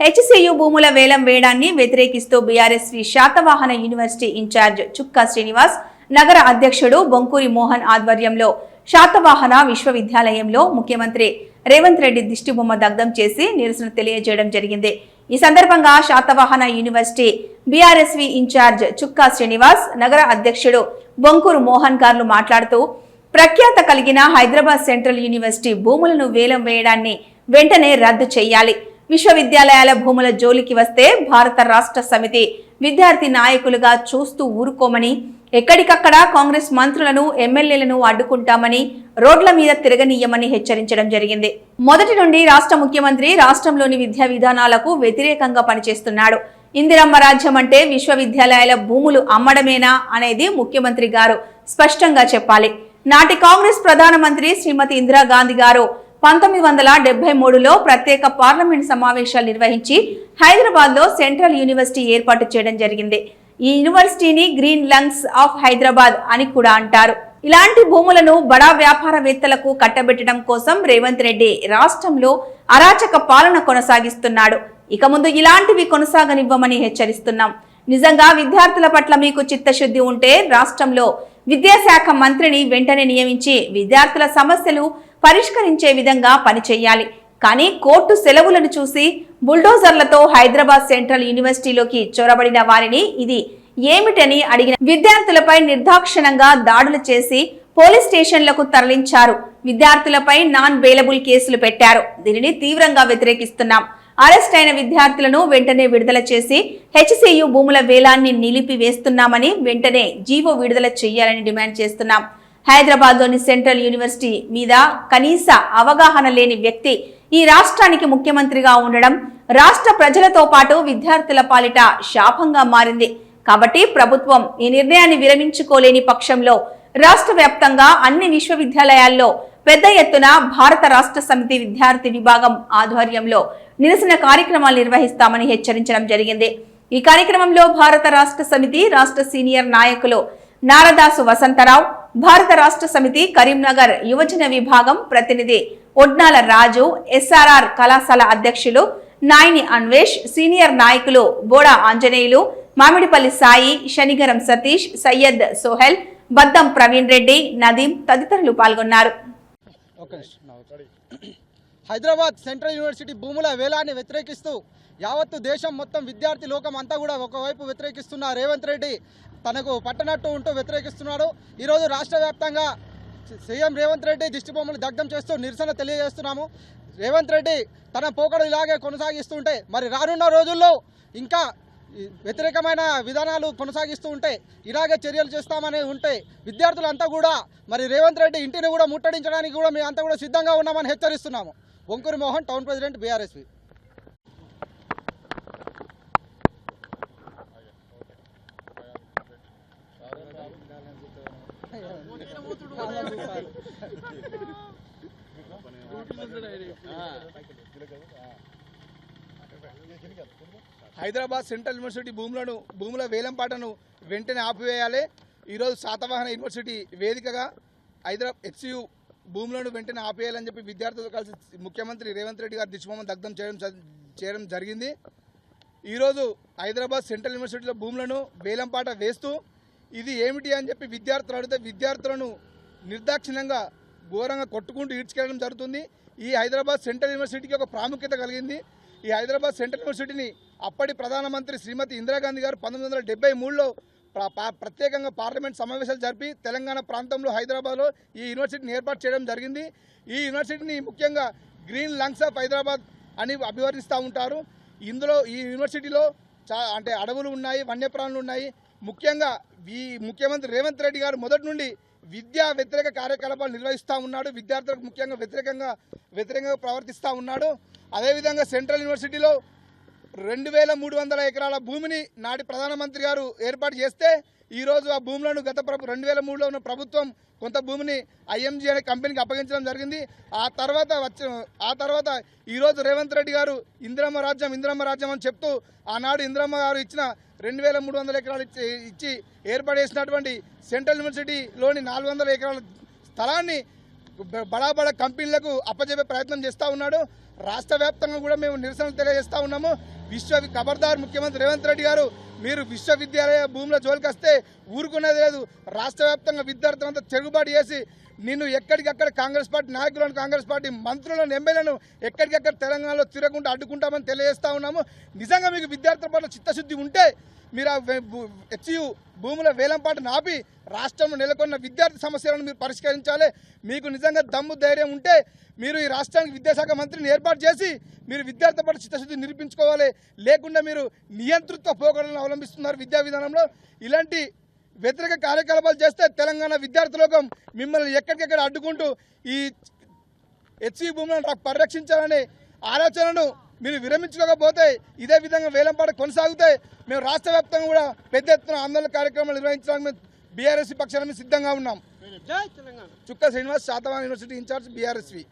HCU భూముల వేలం వేయడాన్ని వ్యతిరేకిస్తూ బీఆర్ఎస్వి శాతవాహన యూనివర్సిటీ ఇన్ఛార్జ్ చుక్కా శ్రీనివాస్, నగర అధ్యక్షుడు బొంకూరి మోహన్ ఆధ్వర్యంలో శాతవాహన విశ్వవిద్యాలయంలో ముఖ్యమంత్రి రేవంత్ రెడ్డి దిష్టిబొమ్మ దగ్ధం చేసి నిరసన తెలియజేయడం జరిగింది. ఈ సందర్భంగా శాతవాహన యూనివర్సిటీ బీఆర్ఎస్వి ఇన్ఛార్జ్ చుక్కా శ్రీనివాస్, నగర అధ్యక్షుడు బొంకూరు మోహన్ గారు మాట్లాడుతూ ప్రఖ్యాత కలిగిన హైదరాబాద్ సెంట్రల్ యూనివర్సిటీ భూములను వేలం వేయడాన్ని వెంటనే రద్దు చేయాలి. విశ్వవిద్యాలయాల భూముల జోలికి వస్తే భారత రాష్ట్ర సమితి విద్యార్థి నాయకులుగా చూస్తూ ఊరుకోమని, ఎక్కడికక్కడ కాంగ్రెస్ మంత్రులను ఎమ్మెల్యేలను అడ్డుకుంటామని, రోడ్ల మీద తిరగనీయమని హెచ్చరించడం జరిగింది. మొదటి నుండి రాష్ట్ర ముఖ్యమంత్రి రాష్ట్రంలోని విద్యా విధానాలకు వ్యతిరేకంగా పనిచేస్తున్నాడు. ఇందిరమ్మ రాజ్యం అంటే విశ్వవిద్యాలయాల భూములు అమ్మడమేనా అనేది ముఖ్యమంత్రి గారు స్పష్టంగా చెప్పాలి. నాటి కాంగ్రెస్ ప్రధానమంత్రి శ్రీమతి ఇందిరాగాంధీ గారు 1973లో ప్రత్యేక పార్లమెంట్ సమావేశాలు నిర్వహించి హైదరాబాద్ లో సెంట్రల్ యూనివర్సిటీ ఏర్పాటు చేయడం జరిగింది. ఈ యూనివర్సిటీని గ్రీన్ లంగ్స్ ఆఫ్ హైదరాబాద్ అని కూడా అంటారు. ఇలాంటి భూములను బడా వ్యాపారవేత్తలకు కట్టబెట్టడం కోసం రేవంత్ రెడ్డి రాష్ట్రంలో అరాచక పాలన కొనసాగిస్తున్నాడు. ఇక ముందు ఇలాంటివి కొనసాగనివ్వమని హెచ్చరిస్తున్నాం. నిజంగా విద్యార్థుల పట్ల మీకు చిత్తశుద్ధి ఉంటే రాష్ట్రంలో విద్యాశాఖ మంత్రిని వెంటనే నియమించి విద్యార్థుల సమస్యలు పరిష్కరించే విధంగా పనిచేయాలి. కానీ కోర్టు సెలవులను చూసి బుల్డోజర్లతో హైదరాబాద్ సెంట్రల్ యూనివర్సిటీలోకి చొరబడిన వారిని ఇది ఏమిటని అడిగిన విద్యార్థులపై నిర్దాక్షిణంగా దాడులు చేసి పోలీస్ స్టేషన్లకు తరలించారు. విద్యార్థులపై నాన్ బెయిలబుల్ కేసులు పెట్టారు. దీనిని తీవ్రంగా వ్యతిరేకిస్తున్నాం. అరెస్ట్ అయిన విద్యార్థులను వెంటనే విడుదల చేసి హెచ్సియు భూముల వేలాన్ని నిలిపివేస్తున్నామని వెంటనే జీవో విడుదల చేయాలని డిమాండ్ చేస్తున్నాం. హైదరాబాద్ లోని సెంట్రల్ యూనివర్సిటీ మీద కనీస అవగాహన లేని వ్యక్తి ఈ రాష్ట్రానికి ముఖ్యమంత్రిగా ఉండడం రాష్ట్ర ప్రజలతో పాటు విద్యార్థుల పాలిట శాపంగా మారింది. కాబట్టి ప్రభుత్వం ఈ నిర్ణయాన్ని విరమించుకోలేని పక్షంలో రాష్ట్ర వ్యాప్తంగా అన్ని విశ్వవిద్యాలయాల్లో పెద్ద ఎత్తున భారత రాష్ట్ర సమితి విద్యార్థి విభాగం ఆధ్వర్యంలో నిరసన కార్యక్రమాలు నిర్వహిస్తామని హెచ్చరించడం జరిగింది. ఈ కార్యక్రమంలో భారత రాష్ట్ర సమితి రాష్ట్ర సీనియర్ నాయకులు నారదాసు వసంతరావు, భారత రాష్ట్ర సమితి కరీంనగర్ యువజన విభాగం ప్రతినిధి ఒడ్నాల రాజు, ఎస్ఆర్ఆర్ కళాశాల అధ్యక్షులు నాయని అన్వేష్, సీనియర్ నాయకులు బోడా ఆంజనేయులు, మామిడిపల్లి సాయి, శనిగరం సతీష్, సయ్యద్ సోహెల్, బద్దం ప్రవీణ్ రెడ్డి, నదీం తదితరులు పాల్గొన్నారు. హైదరాబాద్ సెంట్రల్ యూనివర్సిటీ భూముల వేలాన్ని వ్యతిరేకిస్తూ యావత్తు దేశం మొత్తం విద్యార్థి లోకం అంతా కూడా ఒకవైపు వ్యతిరేకిస్తున్న రేవంత్ రెడ్డి తనకు పట్టనట్టు ఉంటూ వ్యతిరేకిస్తున్నాడు. ఈరోజు రాష్ట్ర వ్యాప్తంగా సీఎం రేవంత్ రెడ్డి దిష్టిబొమ్మలు దగ్ధం చేస్తూ నిరసన తెలియజేస్తున్నాము. రేవంత్ రెడ్డి తన పోకడు ఇలాగే కొనసాగిస్తుంటే మరి రానున్న రోజుల్లో ఇంకా వ్యతిరేకమైన విధానాలు కొనసాగిస్తూ ఉంటే ఇలాగే చర్యలు చేస్తామని ఉంటే విద్యార్థులంతా కూడా మరి రేవంత్ రెడ్డి ఇంటిని కూడా ముట్టడించడానికి కూడా మేము అంతా కూడా సిద్ధంగా ఉన్నామని హెచ్చరిస్తున్నాము. Bonkuri Mohan, town president, BRSV. Hyderabad central university భూముల వేలంపాటను వెంటనే ఆపివేయాలి. ఈరోజు శాతవాహన యూనివర్సిటీ వేదికగా హెచ్సియు భూములను వెంటనే ఆపేయాలని చెప్పి విద్యార్థులతో కలిసి ముఖ్యమంత్రి రేవంత్ రెడ్డి గారు దిష్టిబొమ్మ దగ్ధం చేయడం జరిగింది. ఈరోజు హైదరాబాద్ సెంట్రల్ యూనివర్సిటీలో భూములను వేలంపాట వేస్తూ ఇది ఏమిటి అని చెప్పి విద్యార్థులు అడిగితే విద్యార్థులను నిర్దాక్షిణ్యంగా ఘోరంగా కొట్టుకుంటూ ఈడ్చుకెళ్ళడం జరుగుతుంది. ఈ హైదరాబాద్ సెంట్రల్ యూనివర్సిటీకి ఒక ప్రాముఖ్యత కలిగింది. ఈ హైదరాబాద్ సెంట్రల్ యూనివర్సిటీని అప్పటి ప్రధానమంత్రి శ్రీమతి ఇందిరాగాంధీ గారు 1973లో ప్రత్యేకంగా పార్లమెంట్ సమావేశాలు జరిపి తెలంగాణ ప్రాంతంలో హైదరాబాద్లో ఈ యూనివర్సిటీని ఏర్పాటు చేయడం జరిగింది. ఈ యూనివర్సిటీని ముఖ్యంగా గ్రీన్ లంగ్స్ ఆఫ్ హైదరాబాద్ అని అభివర్ణిస్తూ ఉంటారు. ఈ యూనివర్సిటీలో అంటే అడవులు ఉన్నాయి, వన్యప్రాణులు ఉన్నాయి. ముఖ్యంగా ఈ ముఖ్యమంత్రి రేవంత్ రెడ్డి గారు మొదటి నుండి విద్యా వ్యతిరేక కార్యకలాపాలు నిర్వహిస్తూ ఉన్నాడు. విద్యార్థులకు ముఖ్యంగా వ్యతిరేకంగా ప్రవర్తిస్తూ ఉన్నాడు. అదేవిధంగా సెంట్రల్ యూనివర్సిటీలో 2300 ఎకరాల భూమిని నాటి ప్రధానమంత్రి గారు ఏర్పాటు చేస్తే ఈరోజు ఆ భూములను 2003లో ఉన్న ప్రభుత్వం కొంత భూమిని ఐఎంజీ అనే కంపెనీకి అప్పగించడం జరిగింది. ఆ తర్వాత ఈరోజు రేవంత్ రెడ్డి గారు ఇందిరమ్మ రాజ్యం అని చెప్తూ ఆనాడు ఇందిరమ్మ గారు ఇచ్చిన 2300 ఎకరాలు ఇచ్చి ఏర్పాటు చేసినటువంటి సెంట్రల్ యూనివర్సిటీలోని 400 ఎకరాల స్థలాన్ని బడా బడా కంపెనీలకు అప్పజెప్పే ప్రయత్నం చేస్తూ ఉన్నాడు. రాష్ట్ర వ్యాప్తంగా కూడా మేము నిరసనలు తెలియజేస్తూ ఉన్నాము. ఖబర్దార్ ముఖ్యమంత్రి రేవంత్ రెడ్డి గారు, మీరు విశ్వవిద్యాలయ భూముల జోలికి వస్తే ఊరుకునేది లేదు. రాష్ట్ర వ్యాప్తంగా విద్యార్థులంతా తిరుగుబాటు చేసి నిన్ను ఎక్కడికక్కడ కాంగ్రెస్ పార్టీ నాయకులను, కాంగ్రెస్ పార్టీ మంత్రులను, ఎమ్మెల్యేలను ఎక్కడికక్కడ తెలంగాణలో తిరగకుండా అడ్డుకుంటామని తెలియజేస్తూ ఉన్నాము. నిజంగా మీకు విద్యార్థుల పట్ల చిత్తశుద్ధి ఉంటే మీరు హెచ్యు భూముల వేలంపాటను ఆపి రాష్ట్రంలో నెలకొన్న విద్యార్థి సమస్యలను మీరు పరిష్కరించాలి. మీకు నిజంగా దమ్ము ధైర్యం ఉంటే మీరు ఈ రాష్ట్రానికి విద్యాశాఖ మంత్రిని ఏర్పాటు చేసి మీరు విద్యార్థుల పట్ల చిత్తశుద్ధి నిరూపించుకోవాలి. లేకుండా మీరు నియంతృత్వ పోకడలను అవలంబిస్తున్నారు విద్యా విధానంలో. ఇలాంటి వ్యతిరేక కార్యకలాపాలు చేస్తే తెలంగాణ విద్యార్థి లోకం మిమ్మల్ని ఎక్కడికెక్కడ అడ్డుకుంటూ ఈ హెచ్యు భూములను పరిరక్షించాలనే ఆలోచనను మీరు విరమించుకోకపోతే ఇదే విధంగా వేలంపాట కొనసాగితే మేము రాష్ట్ర వ్యాప్తంగా కూడా పెద్ద ఎత్తున ఆందోళన కార్యక్రమాలు నిర్వహించడానికి మేము బీఆర్ఎస్వి పక్షాన సిద్ధంగా ఉన్నాం. Chukka Srinivas, Satavahana university in-charge, BRSV.